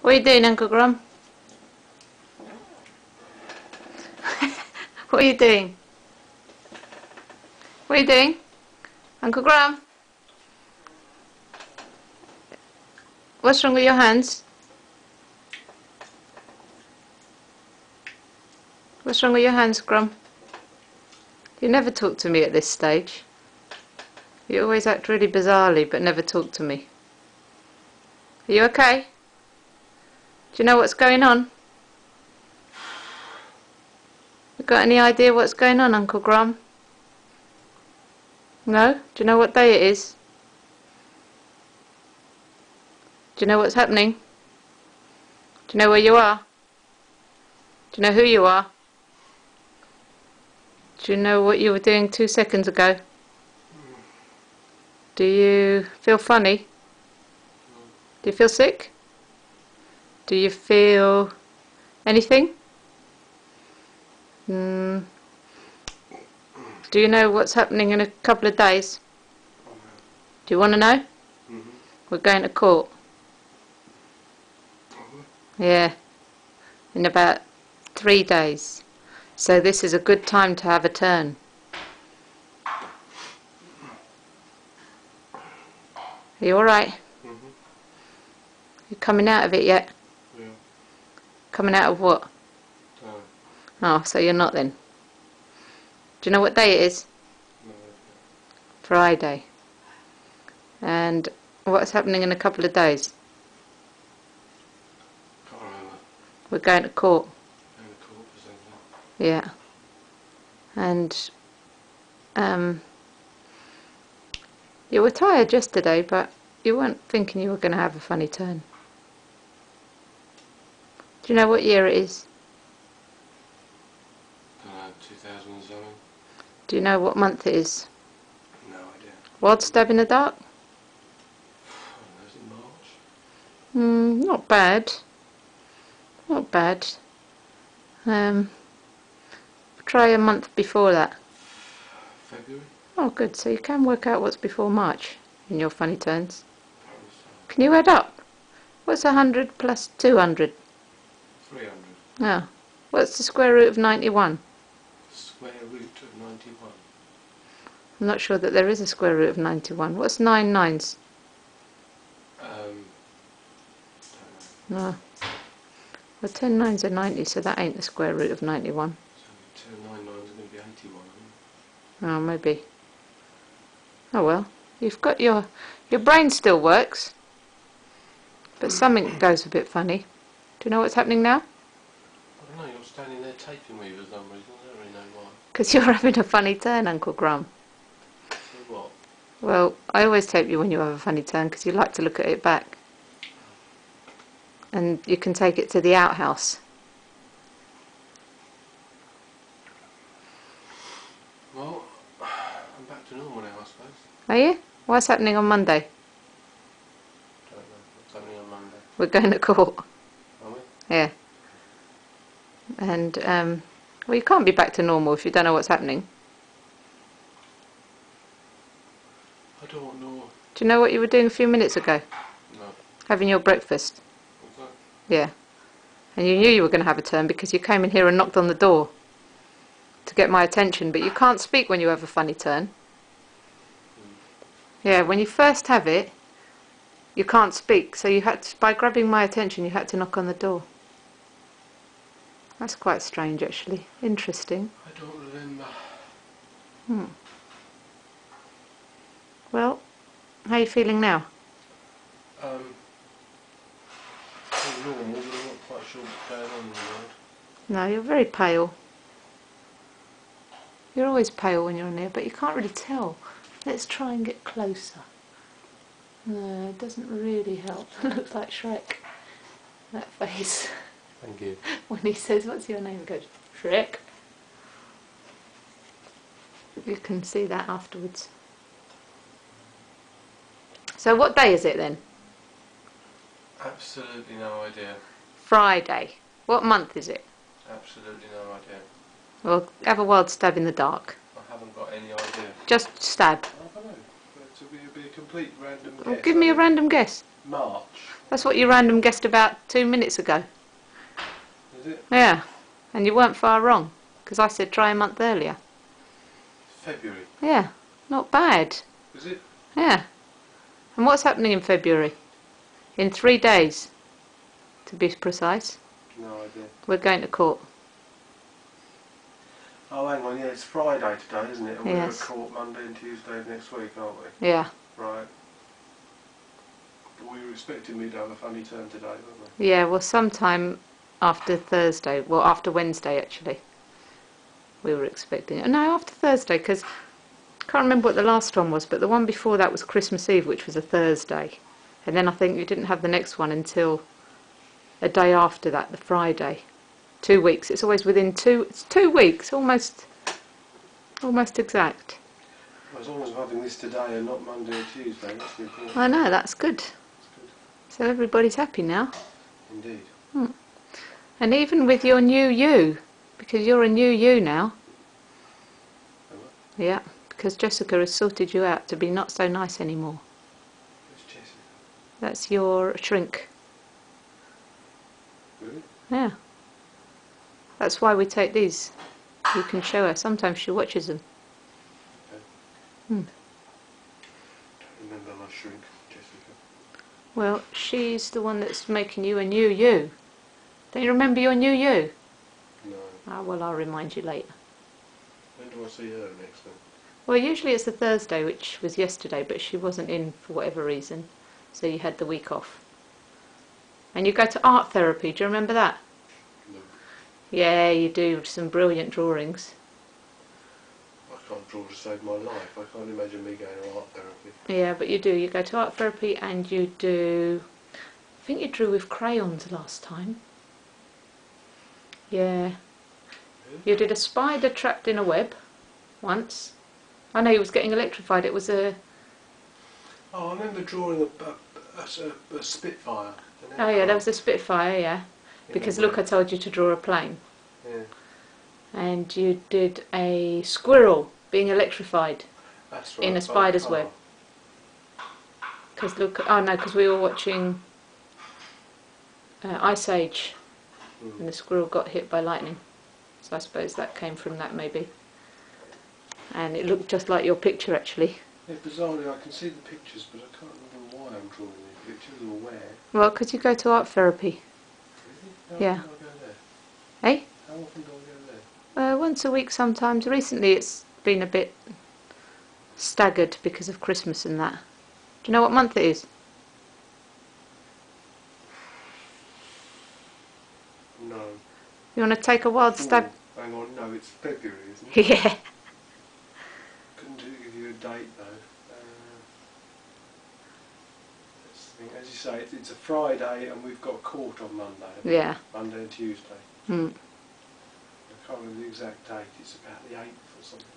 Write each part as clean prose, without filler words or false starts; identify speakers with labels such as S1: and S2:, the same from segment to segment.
S1: What are you doing, Uncle Grum? What are you doing? What are you doing? Uncle Grum? What's wrong with your hands? What's wrong with your hands, Grum? You never talk to me at this stage. You always act really bizarrely but never talk to me. Are you okay? Do you know what's going on? You got any idea what's going on, Uncle Grum? No? Do you know what day it is? Do you know what's happening? Do you know where you are? Do you know who you are? Do you know what you were doing 2 seconds ago? Do you feel funny? Do you feel sick? Do you feel anything? Do you know what's happening in a couple of days? Do you want to know? We're going to court. Yeah, in about 3 days. So this is a good time to have a turn. Are you alright? You coming out of it yet?
S2: Yeah.
S1: Coming out of what? Oh, so you're not then. Do you know what day it is?
S2: No.
S1: Friday. And what's happening in a couple of days?
S2: Can't remember.
S1: We're going to court.
S2: Going to court for something.
S1: Yeah. And you were tired yesterday, but you weren't thinking you were going to have a funny turn. Do you know what year it is?
S2: 2007.
S1: Do you know what month it is?
S2: No idea.
S1: Wild stab in the dark?
S2: I don't know, is it March?
S1: Not bad. Not bad. Try a month before that.
S2: February?
S1: Oh good, so you can work out what's before March in your funny turns. Can you add up? What's 100 plus 200?
S2: 300.
S1: Oh. What's the square root of 91?
S2: Square root of 91.
S1: I'm not sure that there is a square root of 91. What's 9 nines?
S2: Don't know.
S1: No. Well, 10 nines are 90, so that ain't the square root of 91.
S2: So 2 9 9s are going to be 81,
S1: Oh, maybe. Oh well. You've got your brain still works. But something goes a bit funny. Do you know what's happening now?
S2: I don't know, you're standing there taping me for some reason. I don't really know why.
S1: Because you're having a funny turn, Uncle Grum.
S2: So what?
S1: Well, I always tape you when you have a funny turn because you like to look at it back. And you can take it to the outhouse.
S2: Well, I'm back to normal now, I suppose.
S1: Are you? What's happening on Monday?
S2: Don't know. What's happening on Monday?
S1: We're going to court.
S2: Are we?
S1: Yeah. And, well, you can't be back to normal if you don't know what's happening.
S2: I don't know.
S1: Do you know what you were doing a few minutes ago?
S2: No.
S1: Having your breakfast.
S2: What's that?
S1: Yeah. And you knew you were going to have a turn because you came in here and knocked on the door to get my attention, but you can't speak when you have a funny turn. Yeah, when you first have it, you can't speak, so you had to, by grabbing my attention, you had to knock on the door. That's quite strange, actually. Interesting.
S2: I don't remember.
S1: Well, how are you feeling now?
S2: Pretty normal, but I'm not quite sure what's going on in the world.
S1: No, you're very pale. You're always pale when you're in here, but you can't really tell. Let's try and get closer. No, it doesn't really help. It looks like Shrek. That face.
S2: Thank you.
S1: When he says, what's your name? He goes, Shrek. You can see that afterwards. So what day is it then?
S2: Absolutely no idea.
S1: Friday. What month is it?
S2: Absolutely no idea.
S1: Well, have a wild stab in the dark.
S2: I haven't got any idea.
S1: Just stab.
S2: I don't know. But it'll be a big complete random guess.
S1: Well, give me a random guess.
S2: March.
S1: That's what you random guessed about 2 minutes ago.
S2: Is it?
S1: Yeah, and you weren't far wrong, because I said try a month earlier.
S2: February.
S1: Yeah, not bad.
S2: Is it?
S1: Yeah. And what's happening in February? In 3 days, to be precise.
S2: No idea.
S1: We're going to court.
S2: Oh, hang on, yeah, it's Friday today, isn't it? And we're
S1: Yes.
S2: at court Monday and Tuesday of next week, aren't we?
S1: Yeah.
S2: Right. But we were expecting me to have a funny turn today, weren't we?
S1: Yeah, well, sometime after Thursday. Well, after Wednesday, actually. We were expecting it. No, after Thursday, because I can't remember what the last one was, but the one before that was Christmas Eve, which was a Thursday. And then I think you didn't have the next one until a day after that, the Friday. 2 weeks. It's always within it's 2 weeks, almost exact.
S2: Well, as long as I'm having this today and not Monday or Tuesday, that's the important.
S1: I know, that's good.
S2: That's good.
S1: So everybody's happy now.
S2: Indeed.
S1: And even with your new you, because you're a new you now.
S2: Am I?
S1: Yeah, because Jessica has sorted you out to be not so nice anymore.
S2: Who's Jessica?
S1: That's your shrink.
S2: Really?
S1: Yeah. That's why we take these. You can show her. Sometimes she watches them.
S2: Okay.
S1: Hmm.
S2: Don't remember my shrink, Jessica.
S1: Well, she's the one that's making you a new you. Don't you remember your new you?
S2: No.
S1: Ah, well, I'll remind you later.
S2: When do I see her next then?
S1: Well, usually it's the Thursday, which was yesterday, but she wasn't in for whatever reason, so you had the week off. And you go to art therapy, do you remember that?
S2: No.
S1: Yeah, you do some brilliant drawings.
S2: I can't draw to save my life. I can't imagine me going to art therapy.
S1: Yeah, but you do. You go to art therapy and you do... I think you drew with crayons last time. Yeah.
S2: Really?
S1: You did a spider trapped in a web once. I know he was getting electrified. It was a...
S2: Oh, I remember drawing a Spitfire.
S1: Oh yeah, there was a Spitfire, yeah. Because look, I told you to draw a plane.
S2: Yeah.
S1: And you did a squirrel being electrified.
S2: That's right.
S1: In a spider's web. Because look, oh no, because we were watching Ice Age, and the squirrel got hit by lightning. So I suppose that came from that maybe. And it looked just like your picture actually.
S2: Yeah, bizarrely I can see the pictures, but I can't remember why I'm drawing these pictures or where.
S1: Well, because you go to art therapy.
S2: Really?
S1: Yeah.
S2: How often do I go there?
S1: Eh?
S2: How often do I go there?
S1: Once a week sometimes. Recently it's been a bit staggered because of Christmas and that. Do you know what month it is?
S2: No.
S1: You want to take a wild stab?
S2: Hang on, no, it's February, isn't it?
S1: Yeah.
S2: Couldn't give you a date though. Let's think. As you say, it's a Friday and we've got court on Monday.
S1: Yeah.
S2: Monday and Tuesday.
S1: Mm.
S2: I can't remember the exact date. It's about the 8th or something.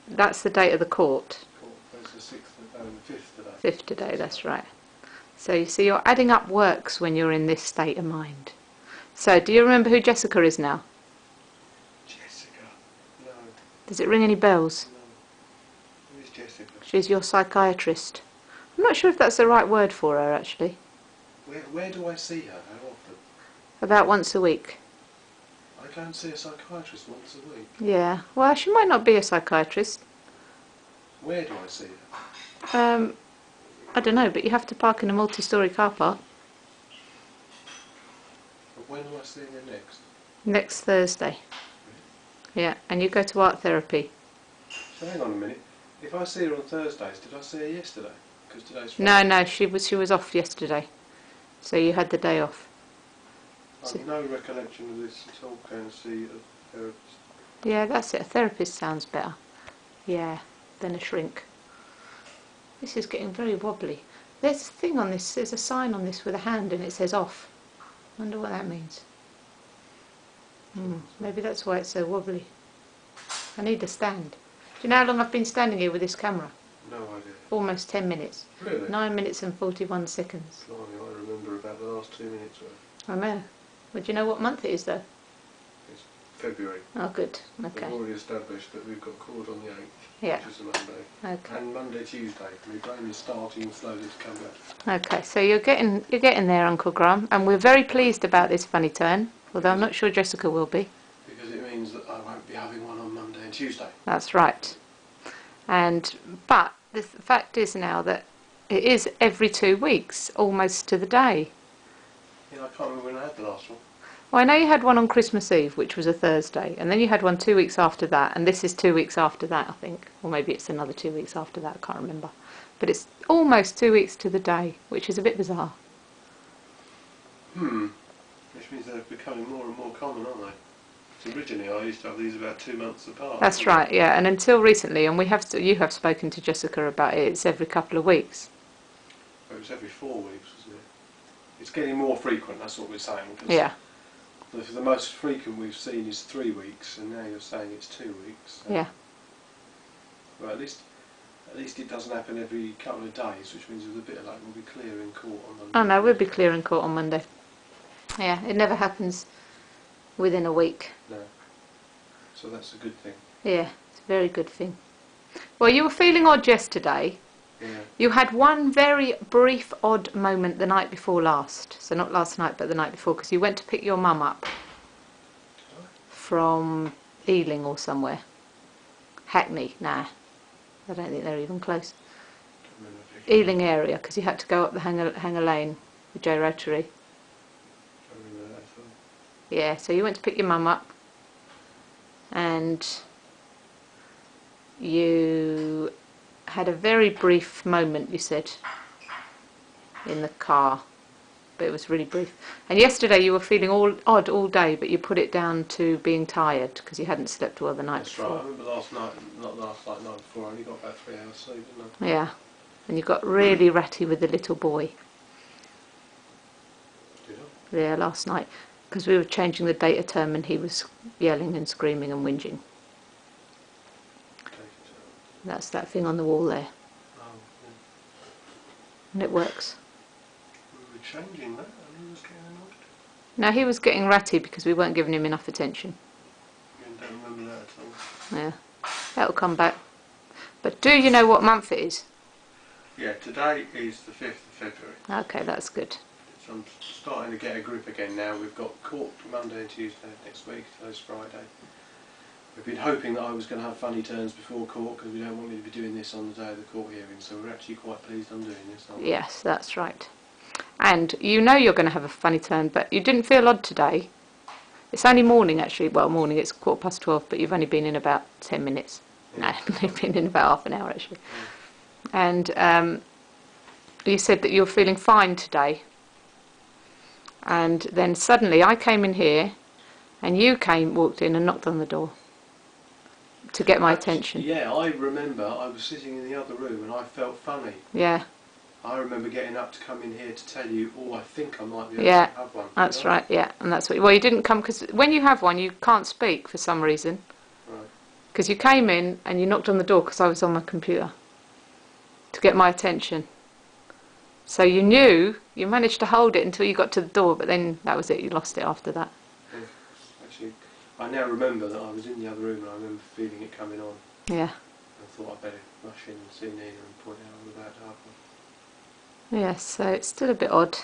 S1: That's the date of the court.
S2: It's the 6th, the 5th today.
S1: 5th today, that's right. So you see, your adding up works when you're in this state of mind. So, do you remember who Jessica is now?
S2: Jessica? No.
S1: Does it ring any bells?
S2: No. Who is Jessica?
S1: She's your psychiatrist. I'm not sure if that's the right word for her, actually.
S2: Where do I see her? How often?
S1: About once a week.
S2: I go and see a psychiatrist once a week.
S1: Yeah. Well, she might not be a psychiatrist.
S2: Where do I see her?
S1: I don't know, but you have to park in a multi-storey car park.
S2: But when am I seeing her next?
S1: Next Thursday. Yeah, and you go to art therapy.
S2: So hang on a minute. If I see her on Thursdays, did I see her yesterday? Because today's Friday.
S1: No, she was off yesterday. So you had the day off.
S2: I have no recollection of this at all. Going to see a therapist.
S1: Yeah, that's it. A therapist sounds better. Yeah, than a shrink. This is getting very wobbly. There's a thing on this, there's a sign on this with a hand and it says off. Wonder what that means. Maybe that's why it's so wobbly. I need a stand. Do you know how long I've been standing here with this camera?
S2: No idea.
S1: Almost 10 minutes.
S2: Really?
S1: 9 minutes and 41 seconds.
S2: Blimey, I remember about the last 2 minutes worth.
S1: I know. Well, do you know what month it is though?
S2: It's February.
S1: Oh, good. Okay.
S2: We've already established that we've got court on the 8th,
S1: Yeah.
S2: which is a Monday.
S1: Okay.
S2: And Monday, Tuesday. My brain is starting slowly to come back.
S1: Okay. So you're getting there, Uncle Graham, and we're very pleased about this funny turn. Although I'm not sure Jessica will be.
S2: Because it means that I won't be having one on Monday and Tuesday.
S1: That's right. But the fact is now that it is every 2 weeks, almost to the day.
S2: Yeah, I can't remember when I had the last one.
S1: Well, I know you had one on Christmas Eve, which was a Thursday, and then you had one 2 weeks after that, and this is 2 weeks after that, I think. Or maybe it's another 2 weeks after that, I can't remember. But it's almost 2 weeks to the day, which is a bit bizarre.
S2: Which means they're becoming more and more common, aren't they? So originally I used to have these about 2 months apart.
S1: That's right, yeah, and until recently, and you have spoken to Jessica about it, it's every couple of weeks.
S2: It was every 4 weeks, wasn't it? It's getting more frequent, that's what we're saying.
S1: Yeah.
S2: The most frequent we've seen is 3 weeks, and now you're saying it's 2 weeks. So.
S1: Yeah.
S2: Well, at least it doesn't happen every couple of days, which means with a bit of luck we'll be clear in court on Monday.
S1: Oh no, we'll be clear in court on Monday. Yeah, it never happens within a week.
S2: No. So that's a good thing.
S1: Yeah, it's a very good thing. Well, you were feeling odd yesterday.
S2: Yeah.
S1: You had one very brief odd moment the night before last. So not last night, but the night before, because you went to pick your mum up from Ealing or somewhere. Hackney, nah. I don't think they're even close. Ealing area, because you had to go up the Hanger Lane with Joe Rotary. Yeah, so you went to pick your mum up, and you had a very brief moment, you said, in the car, but it was really brief. And yesterday you were feeling odd all day, but you put it down to being tired because you hadn't slept well the night before.
S2: That's right, I remember last night, not last night, night before, I only got about 3 hours sleep, didn't I?
S1: Yeah, and you got really ratty with the little boy.
S2: Did I?
S1: Yeah, last night, because we were changing the data term and he was yelling and screaming and whinging. That's that thing on the wall there.
S2: Oh, yeah.
S1: And it works.
S2: We were changing that and he was getting annoyed.
S1: Now he was getting ratty because we weren't giving him enough attention.
S2: I don't remember that at all.
S1: Yeah, that'll come back. But do you know what month it is?
S2: Yeah, today is the 5th of February.
S1: Okay, that's good.
S2: So I'm starting to get a grip again now. We've got court Monday and Tuesday next week, today's Friday. We've been hoping that I was going to have funny turns before court because we don't want me to be doing this on the day of the court hearing, so we're actually quite pleased I'm doing this, aren't we?
S1: Yes, that's right. And you know you're going to have a funny turn, but you didn't feel odd today. It's only morning actually, well morning, it's 12:15, but you've only been in about 10 minutes.
S2: Yeah.
S1: No, you've been in about half an hour actually. Yeah. And you said that you were feeling fine today. And then suddenly I came in here and you walked in and knocked on the door to get my attention.
S2: Yeah, I remember I was sitting in the other room and I felt funny.
S1: Yeah.
S2: I remember getting up to come in here to tell you, oh, I think I might be able
S1: Yeah,
S2: to have one.
S1: that's right, yeah. And that's what, well, you didn't come, because when you have one, you can't speak for some reason.
S2: Right.
S1: Because you came in and you knocked on the door because I was on my computer to get my attention. So you knew, you managed to hold it until you got to the door, but then that was it, you lost it after that.
S2: Yeah. Actually, I now remember that I was in the other room and I remember feeling it coming on.
S1: Yeah.
S2: I thought I'd better rush in and see Nina and point out I was about to have one.
S1: Yes, so it's still a bit odd.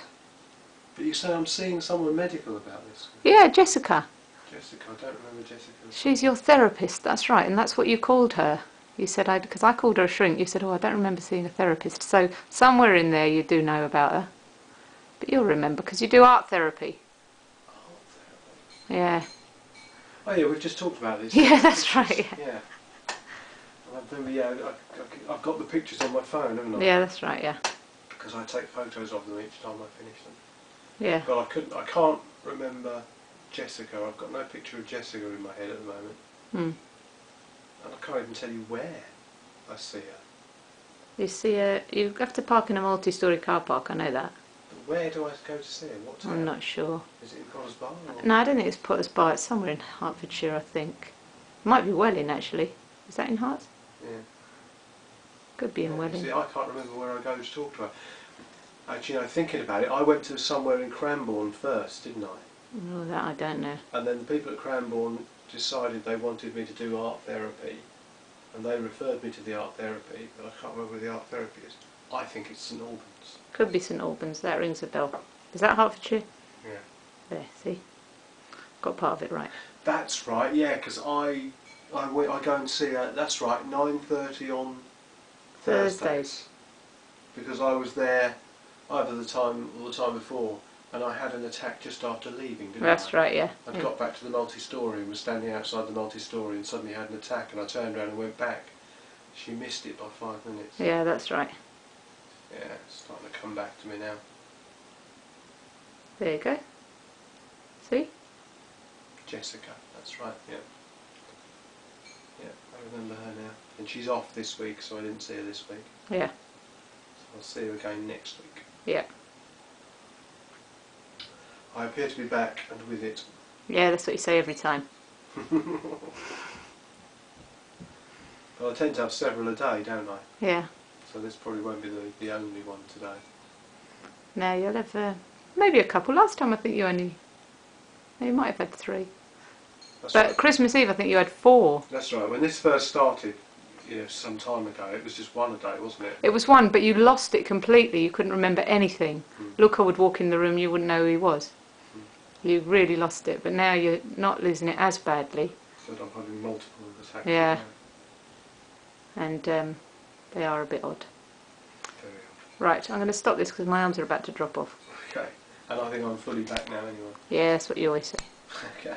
S2: But you say I'm seeing someone medical about this?
S1: Yeah, Jessica.
S2: Jessica, I don't remember Jessica.
S1: She's your therapist, that's right, and that's what you called her. You said, because I called her a shrink, you said, oh, I don't remember seeing a therapist. So somewhere in there you do know about her. But you'll remember, because you do art therapy.
S2: Art therapy?
S1: Yeah.
S2: Oh yeah, we've just talked about this.
S1: Yeah, that's right.
S2: Yeah. I remember, yeah, I've got the pictures on my phone, haven't I?
S1: Yeah, that's right, yeah.
S2: Because I take photos of them each time I finish them.
S1: Yeah.
S2: But I can't remember Jessica. I've got no picture of Jessica in my head at the moment.
S1: Hmm.
S2: And I can't even tell you where I see her.
S1: You see her, you have to park in a multi-storey car park, I know that.
S2: But where do I go to see her? What town?
S1: I'm not sure.
S2: Is it in Potters Bar? Or?
S1: No, I don't think it's Potters Bar, it's somewhere in Hertfordshire, I think. It might be Welling, actually. Is that in Herts?
S2: Yeah.
S1: Could be in
S2: Yeah,
S1: Welling.
S2: see, I can't remember where I go to talk to her. Actually, no, thinking about it, I went to somewhere in Cranbourne first, didn't I?
S1: Oh, that I don't know.
S2: And then the people at Cranbourne decided they wanted me to do art therapy, and they referred me to the art therapy, but I can't remember where the art therapy is. I think it's St Albans.
S1: Could be St Albans, that rings a bell. Is that Hertfordshire?
S2: Yeah.
S1: There, see? Got part of it right.
S2: That's right, yeah, because I go and see her, that's right, 9:30 on Thursdays. Because I was there either the time or the time before, and I had an attack just after leaving, didn't I?
S1: That's right, yeah.
S2: I'd got back to the multi-storey and was standing outside the multi-storey and suddenly had an attack, and I turned around and went back. She missed it by 5 minutes.
S1: Yeah, that's right.
S2: Yeah, it's starting to come back to me now.
S1: There you go. See?
S2: Jessica, that's right, yeah. Yeah, I remember her now. And she's off this week, so I didn't see her this week.
S1: Yeah.
S2: So I'll see her again next week.
S1: Yeah.
S2: I appear to be back and with it.
S1: Yeah, that's what you say every time.
S2: Well, I tend to have several a day, don't I?
S1: Yeah.
S2: So this probably won't be the only one today.
S1: Now you'll have maybe a couple. Last time I think you only... You might have had 3.
S2: That's
S1: But
S2: right.
S1: Christmas Eve I think you had 4.
S2: That's right. When this first started, some time ago, it was just 1 a day, wasn't it?
S1: It was 1, but you lost it completely. You couldn't remember anything. Luca would walk in the room, you wouldn't know who he was. You really lost it, but now you're not losing it as badly.
S2: But I'm having multiple attacks.
S1: Yeah. And they are a bit odd.
S2: Very odd.
S1: Right, I'm going to stop this because my arms are about to drop off.
S2: Okay. And I think I'm fully back now anyway.
S1: Yeah, that's what you always say.
S2: Okay.